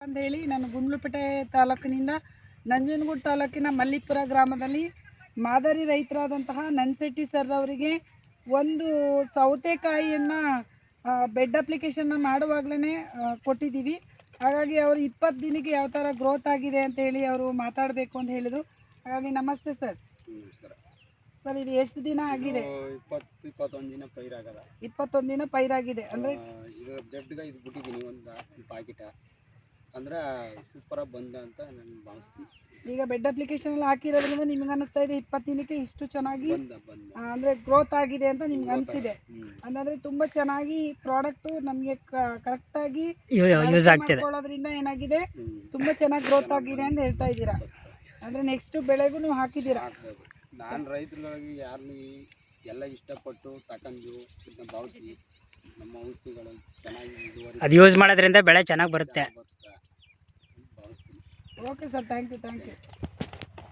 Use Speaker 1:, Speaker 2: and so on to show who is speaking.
Speaker 1: ಅಂತೇಳಿ ನಾನು ಗುಂಡ್ಲುಪೇಟೆ ತಾಲೂಕಿನಿಂದ ನಂಜನಗೂಡು ತಾಲೂಕಿನ ಮಲ್ಲಿಪುರ ಗ್ರಾಮದಲ್ಲಿ ಮಾದರಿ ರೈತರಾದಂತಹ ನನ್ಸೆಟ್ಟಿ ಸರ್ ಅವರಿಗೆ ಒಂದು ಸೌತೆಕಾಯಿಯನ್ನು ಬೆಡ್ ಅಪ್ಲಿಕೇಶನ್ನ ಮಾಡುವಾಗಲೇ ಕೊಟ್ಟಿದ್ದೀವಿ. ಹಾಗಾಗಿ ಅವರು 20 ದಿನಕ್ಕೆ ಯಾವ ಥರ ಗ್ರೋತ್ ಆಗಿದೆ ಅಂತ ಹೇಳಿ ಅವರು ಮಾತಾಡಬೇಕು ಅಂತ ಹೇಳಿದರು. ಹಾಗಾಗಿ ನಮಸ್ತೆ ಸರ್. ಸರ್ ಇದು ಎಷ್ಟು ದಿನ ಆಗಿದೆ?
Speaker 2: 21 ದಿನ ಪೈರಾಗದ.
Speaker 1: 21 ದಿನ ಪೈರಾಗಿದೆ ಅಂದರೆ
Speaker 2: ಇದು ಬೆಡ್ಗೆ ಇದು ಬಿಟ್ಟಿದ್ದೀನಿ ಒಂದು ಪ್ಯಾಕೆಟ ಅಂದ್ರೆ ಸೂಪರಾಗಿ ಬಂದ ಅಂತ ನಾನು ಭಾವಿಸ್ತೀನಿ.
Speaker 1: ಈಗ ಬೆಡ್ ಅಪ್ಲಿಕೇಶನ್ ಎಲ್ಲ ಹಾಕಿರೋದ್ರಿಂದ ನಿಮ್ಗೆ ಅನ್ನಿಸ್ತಾ ಇದೆ 20 ದಿನಕ್ಕೆ ಇಷ್ಟು ಚೆನ್ನಾಗಿ ಅಂದರೆ ಗ್ರೋತ್ ಆಗಿದೆ ಅಂತ ನಿಮ್ಗೆ ಅನಿಸಿದೆ. ಅಂದರೆ ತುಂಬ ಚೆನ್ನಾಗಿ ಪ್ರಾಡಕ್ಟು ನಮಗೆ ಕರೆಕ್ಟಾಗಿ ಯೂಸ್ ಆಗ್ತಿದೆ. ಏನಾಗಿದೆ ತುಂಬ ಚೆನ್ನಾಗಿ ಗ್ರೋತ್ ಆಗಿದೆ ಅಂತ ಹೇಳ್ತಾ ಇದ್ದೀರಾ. ಅಂದರೆ ನೆಕ್ಸ್ಟ್ ಬೆಳೆಗೂ ನೀವು ಹಾಕಿದ್ದೀರಾ.
Speaker 2: ನಾನು ರೈತರುಗಳಿಗೆ ಯಾರನ್ನೂ ಎಲ್ಲ ಇಷ್ಟಪಟ್ಟು ತಗೊಂಡು ಇದನ್ನ ಭಾವಿಸಿ ನಮ್ಮ ಔಷಧಿಗಳು ಚೆನ್ನಾಗಿ
Speaker 3: ಅದು ಯೂಸ್ ಮಾಡೋದ್ರಿಂದ ಬೆಳೆ ಚೆನ್ನಾಗಿ ಬರುತ್ತೆ.
Speaker 1: Okay sir, thank you.